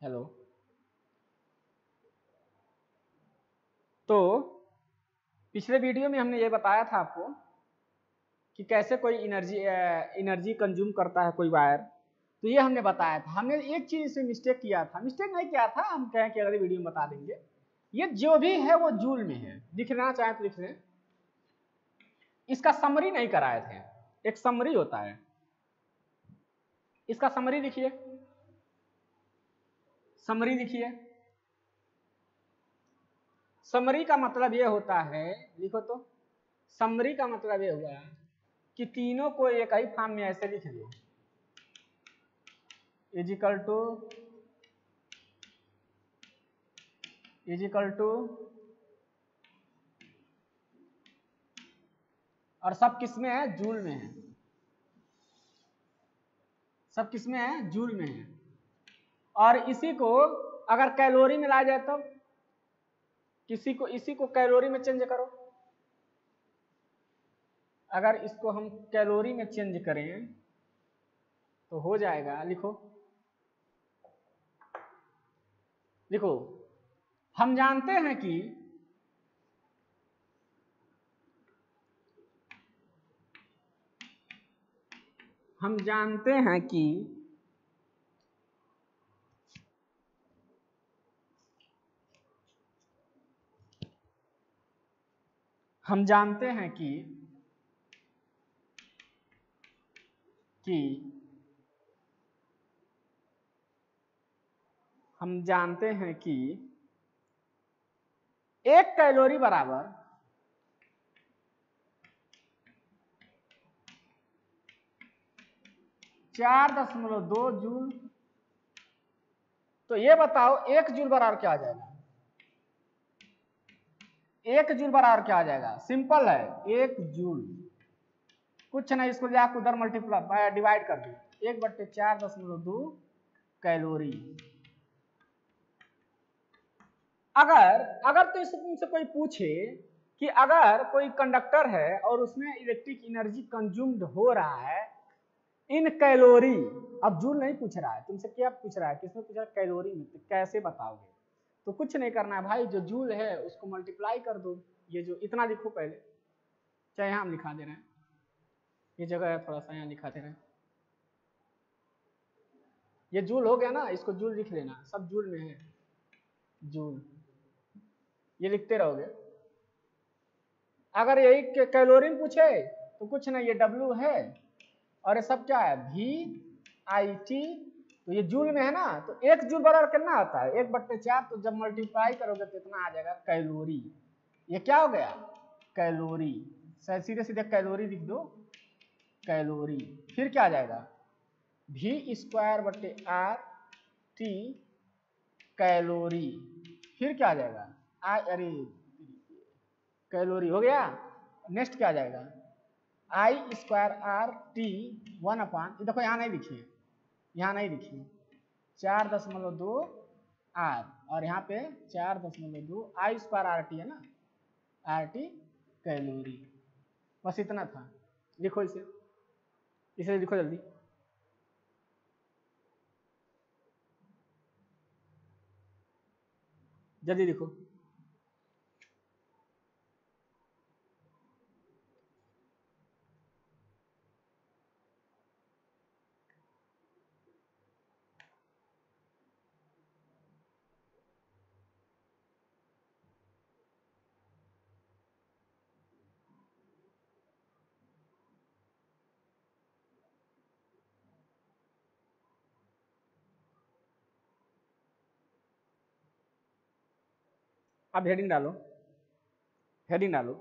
Hello. तो पिछले video में हमने ये बताया था आपको कि कैसे कोई एनर्जी कंज्यूम करता है कोई वायर। तो ये हमने बताया था। हमने एक चीज इसमें मिस्टेक किया था, मिस्टेक नहीं किया था, हम कहें कि अगले वीडियो में बता देंगे। ये जो भी है वो जूल में है, लिखना चाहे तो लिख लें। इसका समरी नहीं कराए थे, एक समरी होता है, इसका समरी लिखिए, समरी लिखिए। समरी का मतलब ये होता है, लिखो तो, समरी का मतलब ये हुआ कि तीनों को एक ही फॉर्म में ऐसे लिख दो, इजिकल टू और सब किसमें है, जूल में है, सब किसमें है, जूल में है। और इसी को अगर कैलोरी में लाया जाए तो इसी को कैलोरी में चेंज करो। अगर इसको हम कैलोरी में चेंज करें तो हो जाएगा, लिखो लिखो, हम जानते हैं कि हम जानते हैं कि हम जानते हैं कि हम जानते हैं कि 1 कैलोरी बराबर 4.2 जूल। तो ये बताओ 1 जूल बराबर क्या आ जाएगा, 1 जूल बराबर क्या आ जाएगा, सिंपल है, 1 जूल कुछ नहीं, इसको जाकर उधर मल्टीप्लाई डिवाइड कर दो, 1/4.2 कैलोरी। अगर तो इससे तुमसे कोई पूछे कि अगर कोई कंडक्टर है और उसमें इलेक्ट्रिक एनर्जी कंज्यूम्ड हो रहा है इन कैलोरी, अब जूल नहीं पूछ रहा है तुमसे, क्या पूछ रहा है, किसमें पूछ रहा है, कैलोरी में, तो कैसे बताओगे। तो कुछ नहीं करना है भाई, जो जूल है उसको मल्टीप्लाई कर दो, ये जो इतना लिखो पहले, चाहे यहाँ हम लिखा दे रहे हैं, ये जगह है थोड़ा सा यहाँ लिखा दे रहे हैं, ये जूल हो गया ना, इसको जूल लिख लेना, सब जूल में है, जूल ये लिखते रहोगे। अगर यही कैलोरी में पूछे तो कुछ नहीं, ये W है और ये सब क्या है, VIT, तो ये जूल में है ना, तो 1 जूल बराबर कितना आता है, 1/4, तो जब मल्टीप्लाई करोगे तो इतना आ जाएगा कैलोरी। ये क्या हो गया, कैलोरी, सीधे सीधे कैलोरी लिख दो, कैलोरी। फिर क्या आ जाएगा, V²/RT कैलोरी। फिर क्या आ जाएगा, अरे कैलोरी हो गया। नेक्स्ट क्या आ जाएगा, I²RT 1/, देखो यहाँ नहीं लिखिए, यहाँ नहीं लिखिए, 4.2 R और यहाँ पे 4.2 I²RT है ना, RT कैलोरी। बस इतना था, लिखो इसे लिखो जल्दी। जल्दी लिखो, अब हेडिंग डालो, हेडिंग डालो,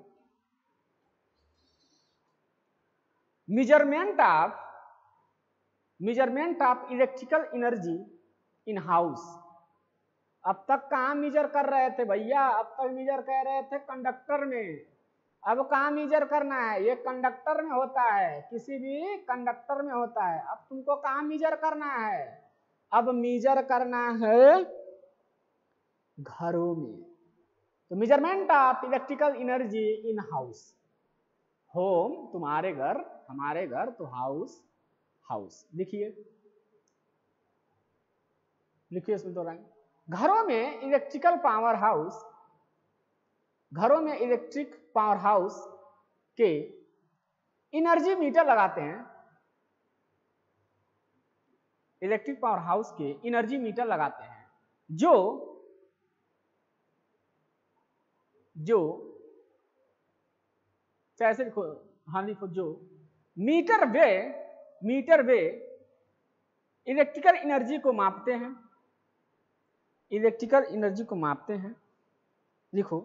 measurement of electrical energy in house. अब तक कहाँ मीजर कर रहे थे भैया, अब तक मीजर कर रहे थे कंडक्टर में, अब कहाँ मीजर करना है, ये कंडक्टर में होता है, किसी भी कंडक्टर में होता है। अब तुमको कहाँ मीजर करना है, अब मीजर करना है घरों में। तो measurement of electrical energy in house, home तुम्हारे घर, हमारे घर, तो हाउस, हाउस लिखिए। लिखिए इसमें दोहराएंगे। घरों में इलेक्ट्रिक पावर हाउस के एनर्जी मीटर लगाते हैं, इलेक्ट्रिक पावर हाउस के एनर्जी मीटर लगाते हैं जो ऐसे लिखो, हाँ लिखो, जो मीटर वे इलेक्ट्रिकल एनर्जी को मापते हैं, इलेक्ट्रिकल एनर्जी को मापते हैं। लिखो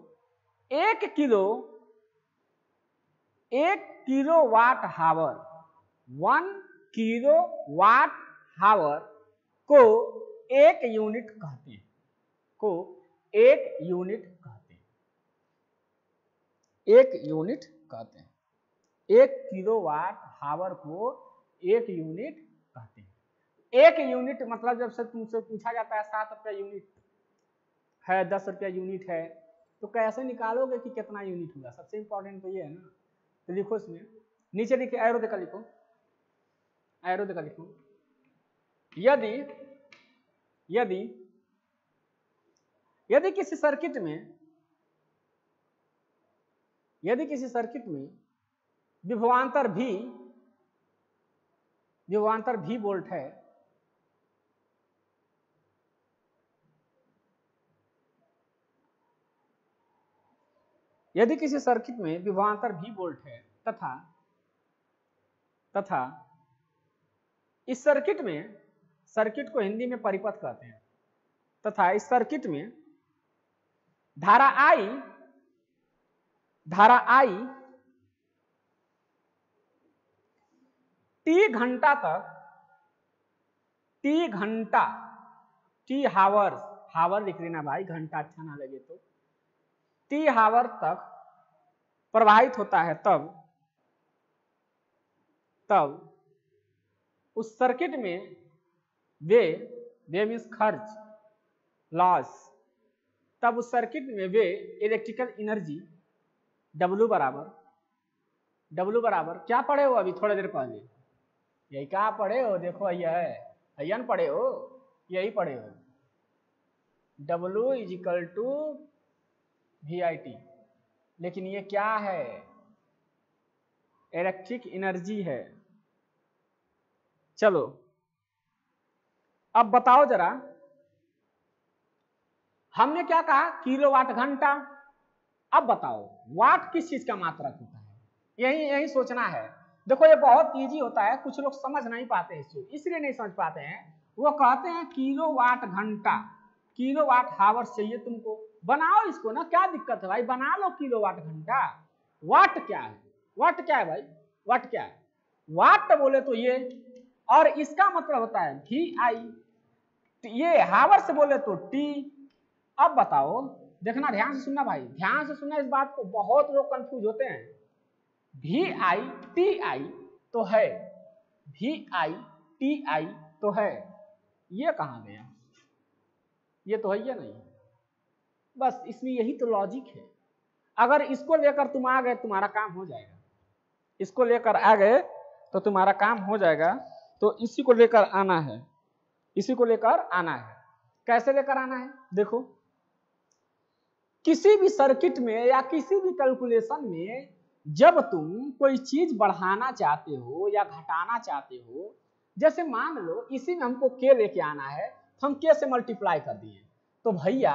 1 किलोवाट हावर, 1 किलोवाट हावर को 1 यूनिट कहते हैं, 1 यूनिट कहते हैं। 1 किलोवाट हावर को 1 यूनिट कहते हैं। 1 यूनिट मतलब जब से तुमसे पूछा जाता है 7 रुपया यूनिट है, 10 रुपया यूनिट है, तो कैसे निकालोगे कि कितना यूनिट हुआ? सबसे इंपॉर्टेंट तो ये है ना। तो लिखो इसमें, नीचे लिखिए, एरो देखा लिखो, यदि किसी सर्किट में विभवांतर V वोल्ट है, यदि किसी सर्किट में विभवांतर V वोल्ट है तथा इस सर्किट को हिंदी में परिपथ कहते हैं, तथा इस सर्किट में धारा I T हावर लिख लेना भाई, घंटा अच्छा ना लगे तो, T हावर तक प्रवाहित होता है, तब उस सर्किट में वे मीन्स खर्च, लॉस, तब उस सर्किट में वे इलेक्ट्रिकल एनर्जी W बराबर क्या पढ़े हो अभी थोड़ी देर पहले? यही कहा पढ़े हो, देखो यही पढ़े हो, यही पढ़े हो, W = VIT। लेकिन ये क्या है? इलेक्ट्रिक एनर्जी है। चलो अब बताओ जरा, हमने क्या कहा? किलोवाट घंटा। अब बताओ वाट किस चीज का मात्रक होता है? यही सोचना है। देखो ये बहुत इजी होता है, कुछ लोग समझ नहीं पाते हैं इसको, इसलिए नहीं समझ पाते हैं। वो कहते हैं किलोवाट घंटा, किलोवाट हावर चाहिए तुमको, बनाओ इसको ना, क्या दिक्कत है भाई, बना लो किलोवाट घंटा। वाट क्या है? वाट क्या है भाई? वाट क्या है? वाट बोले तो ये, और इसका मतलब होता है VI, ये हावर से बोले तो T। अब बताओ, देखना ध्यान से सुनना भाई, ध्यान से सुनना इस बात को, बहुत लोग कंफ्यूज होते हैं। VI TI तो है, VI TI तो है, ये कहां गया? ये तो है या नहीं? बस इसमें यही तो लॉजिक है। अगर इसको लेकर तुम आ गए तुम्हारा काम हो जाएगा, इसको लेकर आ गए तो तुम्हारा काम हो जाएगा। तो इसी को लेकर आना है, इसी को लेकर आना है। कैसे लेकर आना है? देखो किसी भी सर्किट में या किसी भी कैलकुलेशन में जब तुम कोई चीज बढ़ाना चाहते हो या घटाना चाहते हो, जैसे मान लो इसी में हमको k लेके आना है, तो हम k से मल्टीप्लाई कर दिए, तो भैया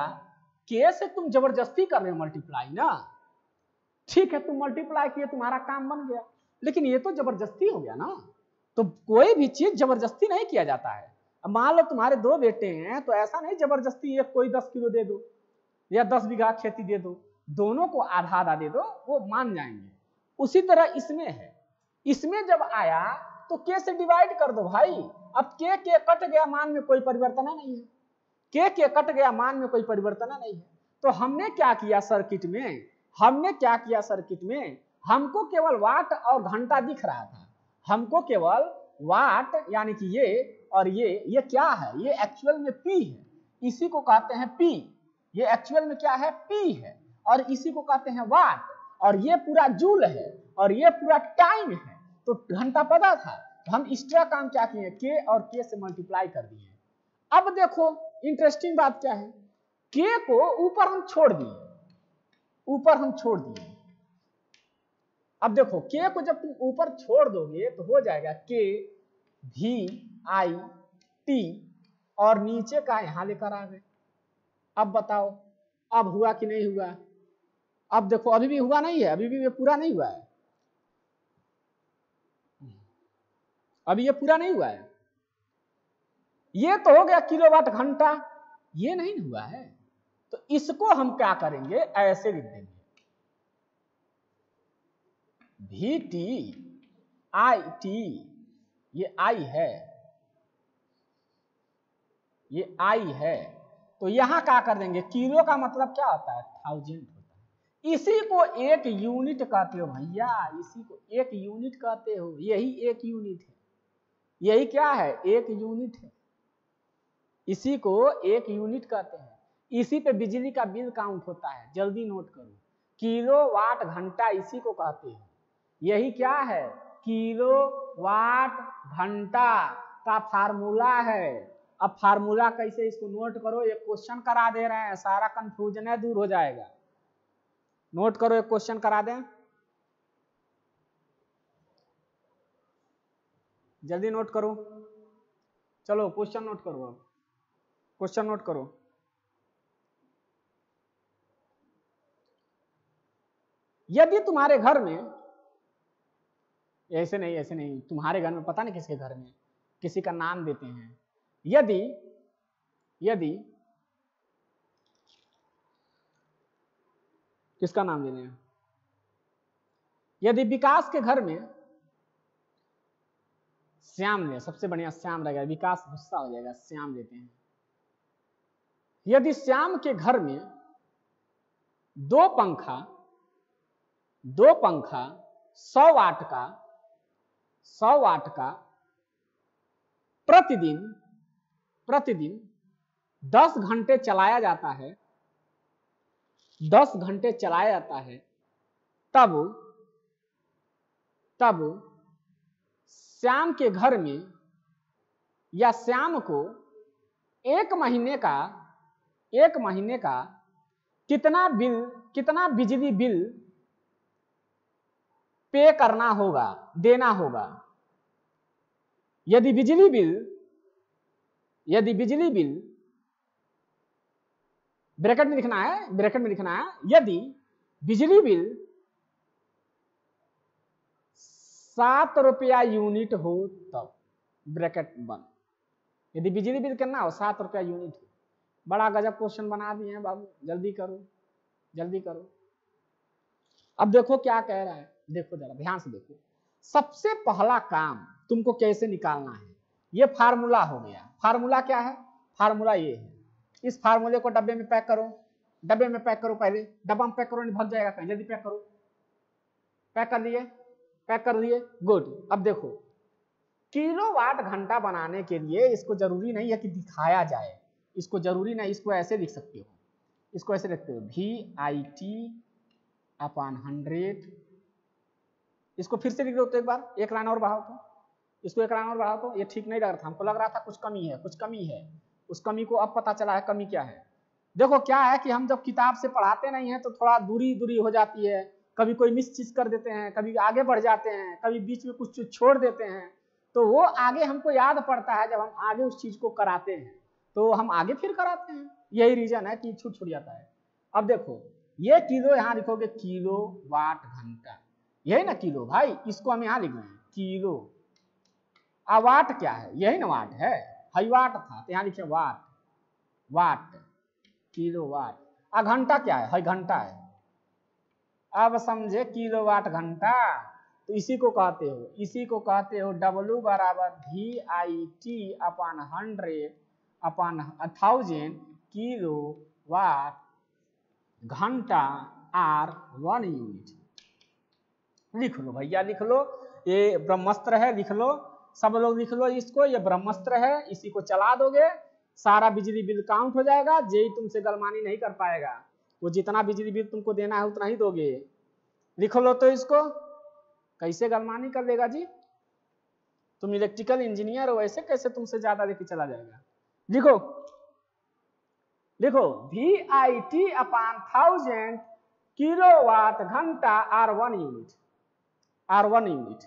k से तुम जबरदस्ती कर रहे हो मल्टीप्लाई ना, ठीक है तुम मल्टीप्लाई किए, तुम्हारा काम बन गया, लेकिन ये तो जबरदस्ती हो गया ना। तो कोई भी चीज जबरदस्ती नहीं किया जाता है। अब मान लो तुम्हारे 2 बेटे हैं, तो ऐसा नहीं जबरदस्ती एक कोई 10 किलो दे दो या 10 बीघा खेती दे दो, दोनों को आधा आधा दे दो, वो मान जाएंगे। उसी तरह इसमें है, इसमें जब आया तो k से डिवाइड कर दो भाई। अब k कट गया, मान में कोई परिवर्तन नहीं है, k कट गया, मान में कोई परिवर्तन नहीं है। तो हमने क्या किया सर्किट में, हमको केवल वाट और घंटा दिख रहा था, हमको केवल वाट यानी कि ये और ये क्या है? ये एक्चुअल में P है, इसी को कहते हैं P। ये एक्चुअल में क्या है? P है, और इसी को कहते हैं वाट, और ये पूरा जूल है, और ये पूरा टाइम है। तो घंटा पता था, तो हम एक्स्ट्रा काम क्या किए? K और K से मल्टीप्लाई कर दिए। अब देखो इंटरेस्टिंग बात क्या है, के को ऊपर हम छोड़ दिए, ऊपर हम छोड़ दिए। अब देखो के को जब तुम ऊपर छोड़ दोगे तो हो जाएगा के भी आई टी और नीचे का यहां लेकर आ गए। अब बताओ अब हुआ कि नहीं हुआ? अब देखो अभी भी हुआ नहीं है, अभी भी ये पूरा नहीं हुआ है, अभी ये पूरा नहीं हुआ है। ये तो हो गया किलोवाट घंटा, ये नहीं हुआ है, तो इसको हम क्या करेंगे, ऐसे लिख देंगे वी टी आई टी, ये आई है, ये आई है, तो यहां क्या कर देंगे, किलो का मतलब क्या होता है, 1000 होता है। इसी को एक यूनिट कहते हो भैया, इसी को एक यूनिट कहते हो, यही एक यूनिट है, यही क्या है, एक यूनिट है, इसी को एक यूनिट कहते हैं। इसी पे बिजली का बिल काउंट होता है, जल्दी नोट करो, किलो वाट घंटा इसी को कहते हैं, यही क्या है, किलो वाट घंटा का फार्मूला है। अब फार्मूला कैसे, इसको नोट करो, एक क्वेश्चन करा दे रहे हैं, सारा कंफ्यूजन है दूर हो जाएगा। नोट करो, एक क्वेश्चन करा दें, जल्दी नोट करो, चलो क्वेश्चन नोट करो, अब क्वेश्चन नोट करो। यदि तुम्हारे घर में, ऐसे नहीं ऐसे नहीं, तुम्हारे घर में पता नहीं किसके घर में, किसी का नाम देते हैं, यदि यदि किसका नाम देते हैं, यदि विकास के घर में श्याम ले, सबसे बढ़िया श्याम रहेगा, विकास गुस्सा हो जाएगा, श्याम लेते हैं। यदि श्याम के घर में दो पंखा 100 वाट का प्रतिदिन 10 घंटे चलाया जाता है, 10 घंटे चलाया जाता है, तब श्याम के घर में या श्याम को एक महीने का कितना बिजली बिल पे करना होगा, देना होगा। यदि बिजली बिल ब्रैकेट में लिखना है, यदि बिजली बिल 7 रुपया यूनिट हो तब, ब्रैकेट बंद, यदि बिजली बिल कितना हो, 7 रुपया यूनिट हो। बड़ा गजब क्वेश्चन बना दिए हैं बाबू, जल्दी करो। अब देखो क्या कह रहा है, देखो जरा ध्यान से देखो। सबसे पहला काम तुमको कैसे निकालना है, ये फार्मूला हो गया। फार्मूला क्या है, फार्मूला ये है, इस फार्मूले को डब्बे में पैक करो, पहले डब्बा में पैक करो, नहीं भग जाएगा कहीं, जल्दी पैक करो। पैक कर दिए, गुड। अब देखो किलोवाट घंटा बनाने के लिए इसको जरूरी नहीं है कि दिखाया जाए, इसको जरूरी नहीं, इसको ऐसे लिख सकते हो, इसको ऐसे लिखते हो VIT/100। इसको फिर से लिख दो तो एक बार, एक लाइन और बढ़ाओ तो, इसको एक लाइन और बढ़ाओ तो, ये ठीक नहीं लग रहा था, हमको लग रहा था कुछ कमी है, उस कमी को अब पता चला है, कमी क्या है। देखो क्या है कि हम जब किताब से पढ़ाते नहीं है तो थोड़ा दूरी हो जाती है, कभी कोई मिस चीज कर देते हैं, कभी आगे बढ़ जाते हैं, कभी बीच में कुछ चीज छोड़ देते हैं, तो वो आगे हमको याद पड़ता है, जब हम आगे उस चीज को कराते हैं तो हम आगे फिर कराते हैं, यही रीजन है कि छूट जाता है। अब देखो ये किलो, यहाँ लिखोगे किलो वाट घंटा, यही ना किलो भाई, इसको हम यहाँ लिख रहे हैं किलो। अब वाट क्या है, यही ना वाट है, हाई वाट था तो यहाँ लिखे वाट, किलो वाट। अब घंटा क्या है, हाई घंटा है। अब समझे किलोवाट घंटा, तो इसी को कहते हो W = VIT/100/1000 किलोवाट घंटा R 1 यूनिट। लिख लो भैया, लिख लो, ये ब्रह्मास्त्र है, लिख लो, सब लोग लिख लो इसको, ये ब्रह्मास्त्र है, इसी को चला दोगे सारा बिजली बिल काउंट हो जाएगा, जेई तुमसे गलमानी नहीं कर पाएगा, वो जितना बिजली बिल तुमको देना है उतना ही दोगे। लिख लो तो इसको, कैसे गलमानी कर लेगा जी, तुम इलेक्ट्रिकल इंजीनियर हो, ऐसे कैसे तुमसे ज्यादा लेके चला जाएगा। लिखो देखो VIT अपॉन 1000 किलोवाट घंटा R1 यूनिट।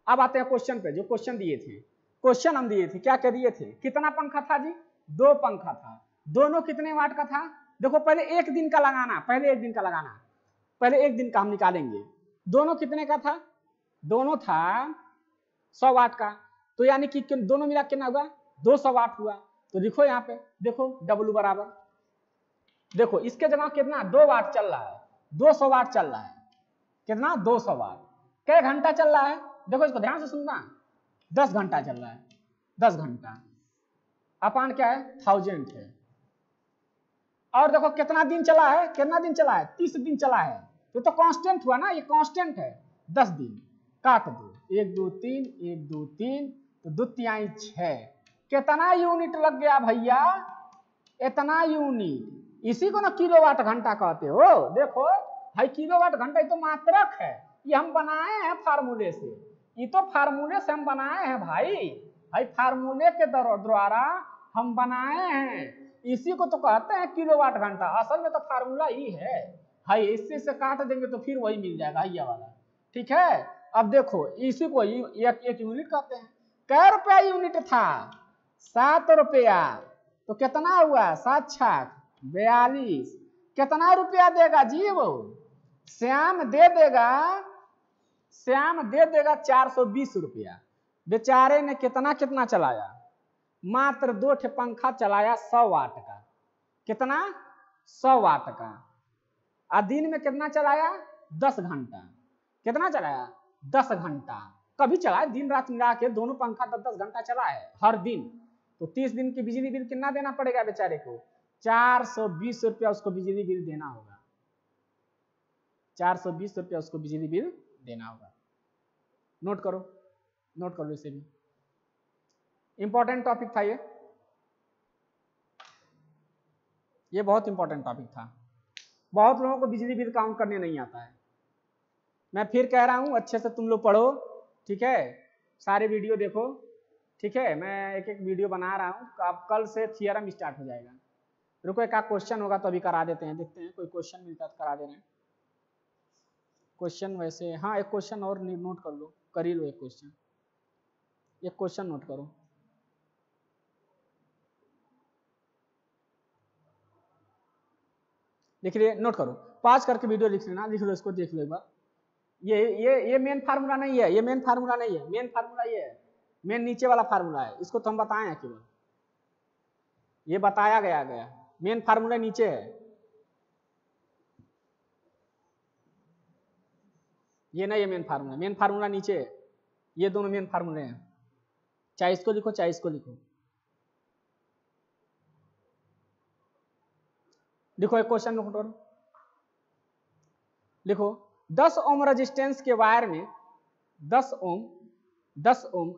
अब आते हैं क्वेश्चन पे, जो क्वेश्चन दिए थे। क्वेश्चन हम दिए थे, क्या क्या दिए थे? कितना पंखा था जी? 2 पंखा था। दोनों कितने वाट का था? देखो पहले एक दिन का लगाना, पहले एक दिन का हम निकालेंगे। दोनों कितने का था? दोनों था 100 वाट का, तो यानी कि दोनों मिला कितना हुआ? 200 वाट हुआ। तो लिखो यहाँ पे, देखो W बराबर, देखो इसके जगह कितना 2 वाट चल रहा है, 200 वाट चल रहा है। कितना? 200 वाट। कै घंटा चल रहा है? देखो इसको ध्यान से सुनना, 10 घंटा चल रहा है। 10 घंटा अपान क्या है? 1000 है। और देखो कितना दिन चला है? कितना दिन चला है? 30 दिन चला है। ये तो कांस्टेंट हुआ ना, ये कांस्टेंट है। 10 दिन काट दो, 1 2 3, 1 2 3, तो 2 तिहाई 6। कितना यूनिट लग गया भैया? इतना यूनिट। इसी को ना किलोवाट घंटा कहते हो। देखो भाई किलोवाट घंटा ये तो मात्रक है, ये हम बनाए हैं फार्मूले से, ये तो फार्मूले से हम बनाए हैं भाई फार्मूले के द्वारा हम बनाए हैं। इसी को तो कहते हैं किलोवाट घंटा। असल में तो फार्मूला ही है भाई, इससे से काट देंगे तो फिर वही मिल जाएगा ये वाला। ठीक है, अब देखो इसी को एक यूनिट कहते हैं। कै रुपया यूनिट था? 7 रुपया। तो कितना हुआ? 7 छाक 42। कितना रुपया देगा जी वो? श्याम दे देगा 420 रुपया। बेचारे ने कितना चलाया? मात्र 2 ठे पंखा चलाया 100 वाट का। कितना? 100 वाट का। और दिन में कितना चलाया? 10 घंटा। कितना चलाया? 10 घंटा। कभी चलाया दिन रात मिला के दोनों पंखा 10 घंटा चला है हर दिन। तो 30 दिन की बिजली बिल कितना देना पड़ेगा बेचारे को? 420 रुपया उसको बिजली बिल देना होगा। 420 रुपया उसको बिजली बिल देना होगा। नोट करो इसे भी, इंपॉर्टेंट टॉपिक था ये बहुत इंपॉर्टेंट टॉपिक था। बहुत लोगों को बिजली बिल काउंट करने नहीं आता है। मैं फिर कह रहा हूं, अच्छे से तुम लोग पढ़ो, ठीक है? सारे वीडियो देखो, ठीक है? मैं एक एक वीडियो बना रहा हूं। अब कल से थियरम स्टार्ट हो जाएगा। रुको, एक क्वेश्चन होगा तो अभी करा देते हैं, देखते हैं कोई क्वेश्चन मिलता है तो करा दे रहे हैं। क्वेश्चन वैसे, हाँ एक क्वेश्चन और नोट कर लो, कर ही लो एक क्वेश्चन नोट करो। लिख लिए, नोट करो, पास करके वीडियो लिख लेना, लिख लो इसको, देख लो एक बार। ये मेन फार्मूला नहीं है, ये मेन फार्मूला नहीं है, मेन फार्मूला ये है, मेन नीचे वाला फार्मूला है। इसको तो हम बताए हैं केवल, ये बताया गया। मेन फार्मूला नीचे है, ये नहीं है मेन फार्मूला नीचे है। ये दोनों मेन फार्मूले हैं। चाहे इसको लिखो चाहे इसको लिखो। देखो एक क्वेश्चन नोट करो, लिखो 10 ओम रेजिस्टेंस के वायर में 10 ओम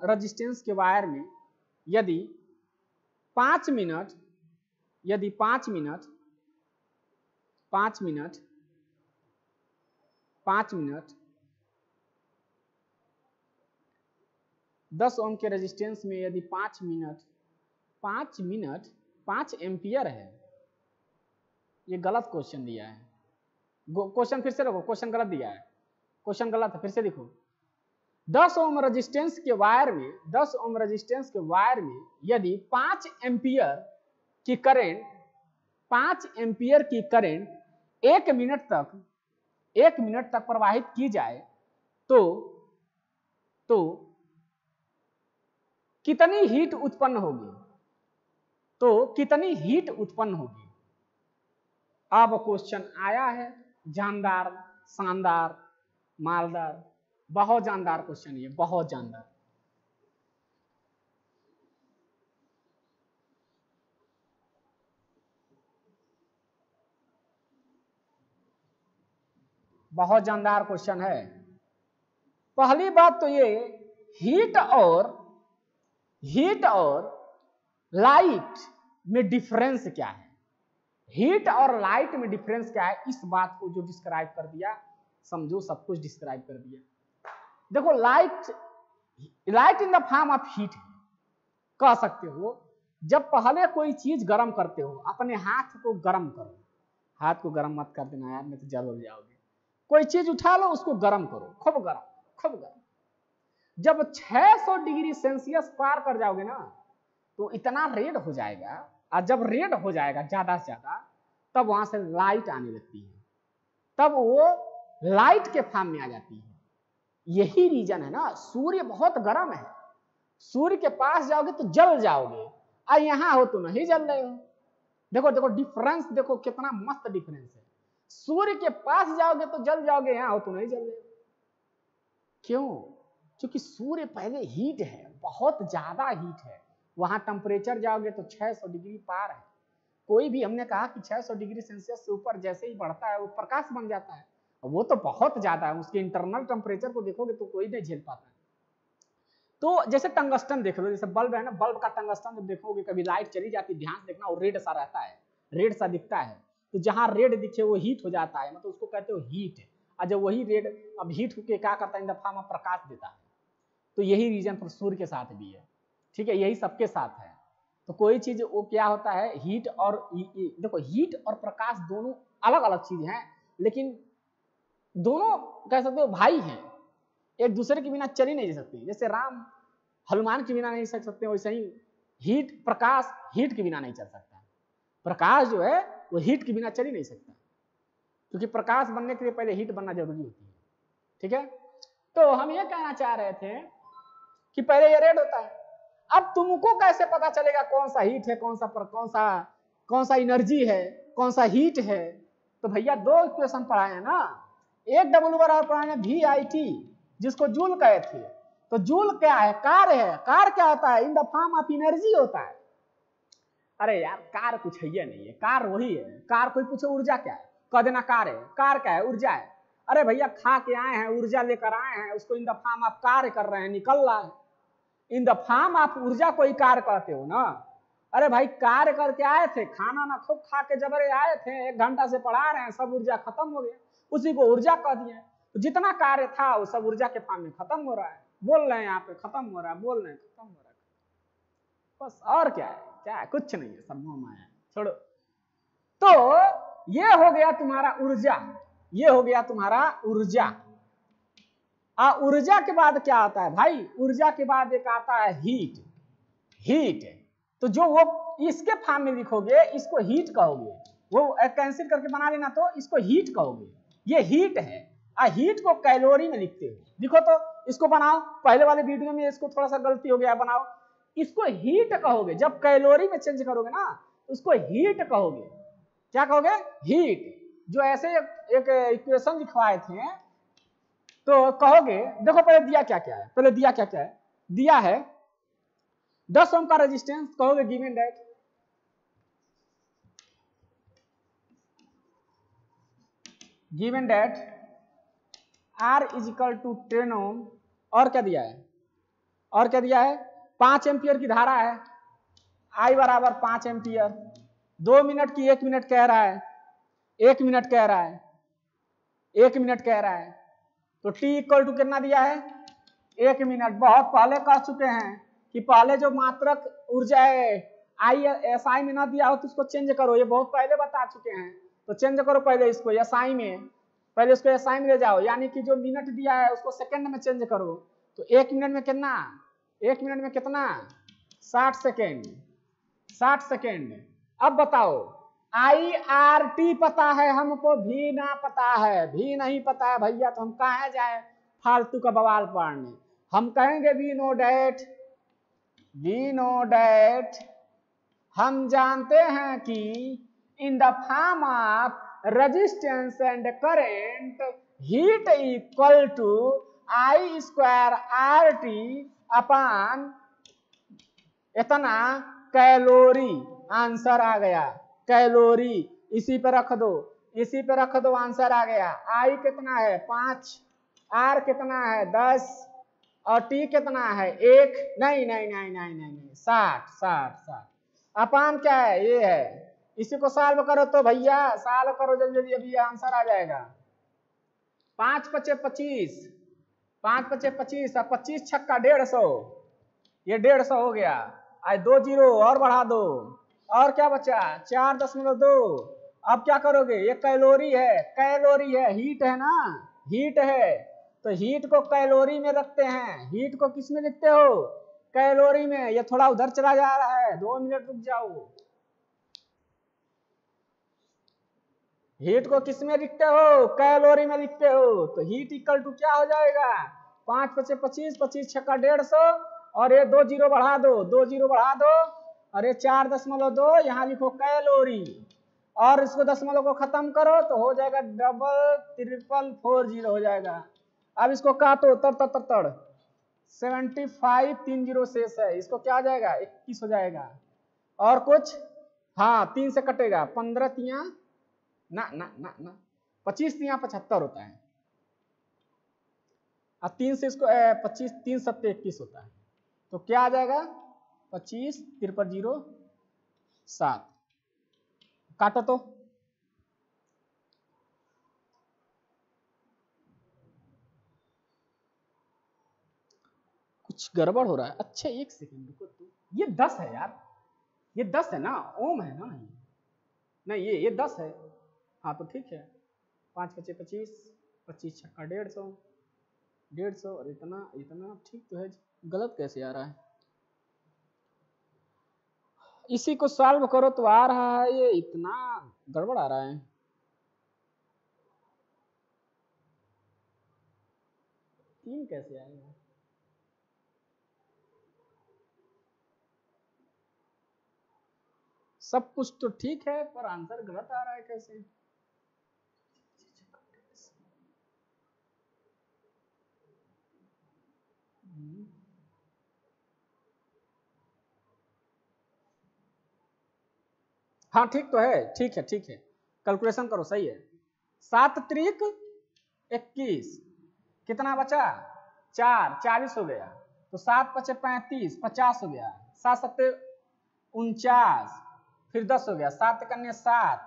रेजिस्टेंस के वायर में यदि 5 मिनट 10 ओम के रेजिस्टेंस में यदि 5 एम्पियर है। ये गलत क्वेश्चन दिया है। क्वेश्चन फिर से देखो, क्वेश्चन गलत दिया है, क्वेश्चन गलत है, फिर से लिखो। 10 ओम रेजिस्टेंस के वायर में यदि 5 एम्पियर की करंट 1 मिनट तक प्रवाहित की जाए तो कितनी हीट उत्पन्न होगी? अब क्वेश्चन आया है, जानदार, शानदार, मालदार, बहुत जानदार क्वेश्चन, ये बहुत जानदार। बहुत जानदार क्वेश्चन है। पहली बात तो ये, हीट और लाइट में डिफरेंस क्या है? हीट और लाइट में डिफरेंस क्या है? इस बात को जो डिस्क्राइब कर दिया, समझो सब कुछ डिस्क्राइब कर दिया। देखो light in the form of heat कह सकते हो, जब पहले कोई चीज गर्म करते हो, अपने हाथ को गर्म करो, हाथ को गर्म मत कर देना यार, नहीं तो जल जाओगे। कोई चीज उठा लो, उसको गर्म करो, खूब गर्म, खूब गर्म। जब 600 डिग्री सेल्सियस पार कर जाओगे ना, तो इतना रेड हो जाएगा, और जब रेड हो जाएगा ज्यादा से ज्यादा, तब वहां से लाइट आने लगती है, तब वो लाइट के फॉर्म में आ जाती है। यही रीजन है ना, सूर्य बहुत गर्म है, सूर्य के पास जाओगे तो जल जाओगे, और यहां हो तो नहीं जल रहे हो। देखो देखो डिफरेंस, देखो कितना मस्त डिफरेंस है। सूर्य के पास जाओगे तो जल जाओगे, यहां हो तो नहीं जल रहे हो। क्यों? क्योंकि सूर्य पहले हीट है, बहुत ज्यादा हीट है, वहां टेम्परेचर जाओगे तो 600 डिग्री पार है। कोई भी, हमने कहा कि 600 डिग्री सेल्सियस से ऊपर जैसे ही बढ़ता है वो प्रकाश बन जाता है, वो तो बहुत ज्यादा है, उसके इंटरनल टेम्परेचर को देखोगे तो कोई नहीं झेल पाता है। तो जैसे टंगस्टन देख लो, जैसे बल्ब है ना, बल्ब का टंगस्टन जब देखोगे, कभी लाइट चली जाती है, ध्यान देखना, वो रेड सा रहता है, रेड सा दिखता है। तो जहां रेड दिखे वो हीट हो जाता है, मतलब उसको कहते हो हीट। और जब वही रेड अब हीट होकर क्या करता है, इन द फॉर्म ऑफ प्रकाश देता है। तो यही रीजन पर सूर्य के साथ भी है, ठीक है, यही सबके साथ है। तो कोई चीज वो क्या होता है, हीट और देखो, हीट और प्रकाश दोनों अलग अलग चीज हैं, लेकिन दोनों कह सकते हो भाई हैं, एक दूसरे के बिना चल ही नहीं सकते। जैसे राम हनुमान के बिना नहीं चल सकते, वैसे ही हीट, प्रकाश हीट के बिना नहीं चल सकता। प्रकाश जो है वो हीट के बिना चल ही नहीं सकता, क्योंकि प्रकाश बनने के लिए पहले हीट बनना जरूरी होती है, ठीक है। तो हम ये कहना चाह रहे थे कि पहले ये रेड होता है। अब तुमको कैसे पता चलेगा कौन सा हीट है, कौन सा एनर्जी है, कौन सा हीट है? तो भैया दो इक्वेशन पढ़ाए हैं ना, एक डबल बराबर पढ़ाए हैं VIT, जिसको जूल कहे थे। तो जूल क्या है? कार्य है। कार्य क्या होता है? इन द फॉर्म ऑफ एनर्जी होता है। अरे यार कार्य कुछ है ये नहीं है, कार्य वही है। कार्य कोई पूछे ऊर्जा क्या है, कह देना कार्य है। कार्य क्या है? ऊर्जा है। अरे भैया खा के आए हैं, ऊर्जा लेकर आए हैं, उसको इन द फॉर्म ऑफ कार्य कर रहे हैं, निकल रहा है। इन द फॉर्म ऑफ ऊर्जा कोई कार्य कहते हो ना। अरे भाई कार्य करके आए थे, खाना ना खूब खा के जबरे आए थे, 1 घंटा से पढ़ा रहे हैं, सब ऊर्जा खत्म हो गया, उसी को ऊर्जा कह दिया। तो जितना कार्य था वो सब ऊर्जा के फॉर्म में खत्म हो रहा है। बोल रहे हैं यहाँ पे खत्म हो रहा है, बोल रहे हैं खत्म हो रहा है, बस। और क्या है? क्या है? कुछ नहीं है, सब मोह माया, छोड़ो। तो ये हो गया तुम्हारा ऊर्जा, ये हो गया तुम्हारा ऊर्जा। ऊर्जा के बाद क्या आता है भाई? ऊर्जा के बाद एक आता है हीट। हीट तो जो वो इसके फॉर्म में लिखोगे, इसको हीट कहोगे, वो कैंसिल करके बना लेना, तो इसको हीट कहोगे। ये हीट है। हीट को कैलोरी में लिखते हो। लिखो तो इसको बनाओ, पहले वाले वीडियो में इसको थोड़ा सा गलती हो गया, बनाओ। इसको हीट कहोगे, जब कैलोरी में चेंज करोगे ना, उसको हीट कहोगे। क्या कहोगे? हीट। जो ऐसे एक इक्वेशन लिखवाए थे, तो कहोगे, देखो पहले दिया क्या क्या है, पहले दिया क्या क्या है? दिया है 10 ओम का रेजिस्टेंस, कहोगे given that R is equal to 10 ohm. और क्या दिया है? और क्या दिया है? 5 एम्पियर की धारा है, I बराबर 5 एम्पियर। 2 मिनट की 1 मिनट कह रहा है, 1 मिनट कह रहा है, 1 मिनट कह रहा है। तो T इक्वल टू कितना दिया है? 1 मिनट। बहुत पहले कह चुके हैं कि पहले जो मात्रक ऊर्जा है SI में ना दिया हो तो उसको चेंज करो, ये बहुत पहले बता चुके हैं। तो चेंज करो पहले इसको SI में, पहले उसको SI में ले जाओ, यानी कि जो मिनट दिया है उसको सेकंड में चेंज करो। तो 1 मिनट में कितना? 1 मिनट में कितना? 60 सेकेंड। 60 सेकेंड। अब बताओ, IRT पता है हमको, भी ना पता है, भी नहीं पता है भैया, तो हम कहाँ जाए फालतू का बवाल पढ़ने? हम कहेंगे वी नो डैट, हम जानते हैं कि in the form of resistance and current heat equal to I square RT upon इतना कैलोरी। आंसर आ गया, कैलोरी। इसी पे रख दो, इसी पे रख दो, आंसर आ गया। I कितना है? 5, R कितना है? 10, और T कितना है? 1। नहीं नहीं नहीं नहीं नहीं नहीं, 60 अपान क्या है? ये है। इसी को सॉल्व करो तो भैया, सॉल्व करो जल्दी जल्दी, अभी आंसर आ जाएगा। 5 पचे 25, 5 पचे 25, 25 छक्का 150, ये 150 हो गया। आज 2 जीरो और बढ़ा दो, और क्या बचा 4.2। अब क्या करोगे, ये कैलोरी है, हीट है ना, हीट है, तो हीट को कैलोरी में रखते हैं। हीट को किस में लिखते हो, कैलोरी में। ये थोड़ा उधर चला जा रहा है, 2 मिनट रुक जाओ। हीट को किस में लिखते हो, कैलोरी में लिखते हो। तो हीट इक्वल टू क्या हो जाएगा, 5 × 5 = 25, 25 × 6 = 150, और ये 2 जीरो बढ़ा दो, 2 जीरो बढ़ा दो, और ये 4.2 यहाँ लिखो कैलोरी, और इसको दशमलव को खत्म करो तो हो जाएगा 44440 हो जाएगा। अब इसको काटो, तड़ 75, 3 जीरो शेष है, इसको क्या आ जाएगा 21 हो जाएगा। और कुछ, हाँ 3 से कटेगा, 15 तिया ना 25 तिया 75 होता है, और 3 से इसको 25, 3 7 21 होता है। तो क्या आ जाएगा 25 53 0 7, काटो तो। कुछ गड़बड़ हो रहा है। अच्छा 1 सेकंड रुको तो, ये 10 है यार, ये 10 है ना, ओम है ना, नहीं ये 10 है। हाँ तो ठीक है, 5 × 5 = 25, 25 × 6 = 150, 150 और इतना ठीक तो है। गलत कैसे आ रहा है, इसी को सॉल्व करो तो आ रहा है, ये इतना गड़बड़ आ रहा है। तीन कैसे आएगा, सब कुछ तो ठीक है पर आंसर गलत आ रहा है कैसे। हाँ ठीक तो है, ठीक है, कैलकुलेशन करो, सही है। 7 त्रिक 21, कितना बचा 4, 40 हो गया। तो 7 × 5 = 35, 50 हो गया। 7 × 7 = 49, फिर 10 हो गया, 7 × 7,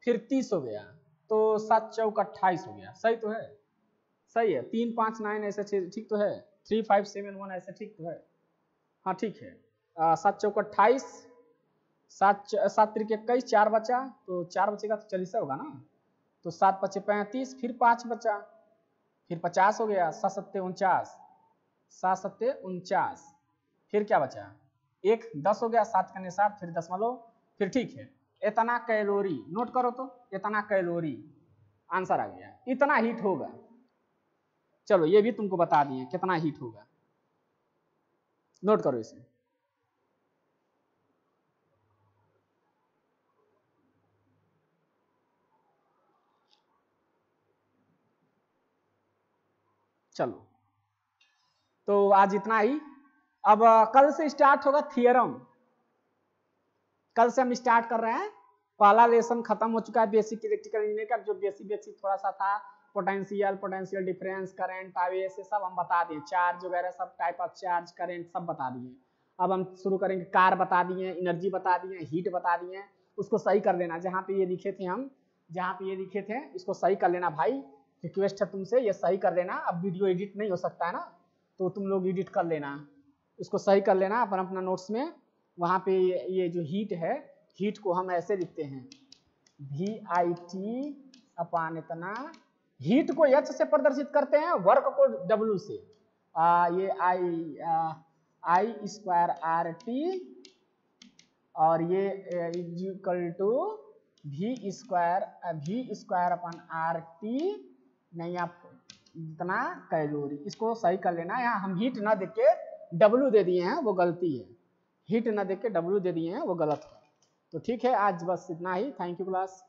फिर 30 हो गया, तो 7 × 4 = 28 हो गया। सही तो है, सही है। 3 5 9 ऐसे ठीक तो है, 3 5 7 1 ऐसे ठीक तो है। हाँ ठीक है। 7 × 4 = 28, 7 त्रिक 21, 4 बचा, तो 4 बचेगा तो 40 होगा ना। तो 7 × 5 = 35, फिर 5 बचा, फिर 50 हो गया। 7 × 7 = 49, 7 × 7 = 49, फिर क्या बचा 1, 10 हो गया। 7 × 7, फिर दशमलव, फिर ठीक है। इतना कैलोरी, नोट करो तो, इतना कैलोरी आंसर आ गया, इतना हीट होगा। चलो ये भी तुमको बता दिए कितना हीट होगा, नोट करो इसे। चलो तो आज इतना ही। अब कल से स्टार्ट होगा थियरम। कल से हम स्टार्ट कर रहे हैं, पहला लेसन खत्म हो चुका है बेसिक इलेक्ट्रिकल इंजीनियरिंग का, जो बेसिक थोड़ा सा था, पोटेंशियल डिफरेंस, करंट, आवेश, सब हम बता दिए, चार्ज वगैरह सब, टाइप ऑफ चार्ज, करंट सब बता दिए। अब हम शुरू करेंगे, कार बता दिए, एनर्जी बता दिए, हीट बता दिए। उसको सही कर लेना, जहाँ पे ये लिखे थे हम, जहाँ पे ये लिखे थे इसको सही कर लेना भाई, रिक्वेस्ट है तुमसे, ये सही कर लेना। अब वीडियो एडिट नहीं हो सकता है ना, तो तुम लोग एडिट कर लेना, इसको सही कर लेना अपन अपना नोट्स में। वहाँ पे ये जो हीट है, हीट को हम ऐसे लिखते हैं VIT अपान इतना। हीट को H से प्रदर्शित करते हैं, वर्क को W से। ये I²RT, और ये equal to V² upon RT, नहीं आप इतना कैलोरी। इसको सही कर लेना। यहाँ हम हीट ना देख के W दे दिए हैं, वो गलती है। हीट ना देख के W दे दिए हैं, वो गलत है। तो ठीक है, आज बस इतना ही। Thank you class.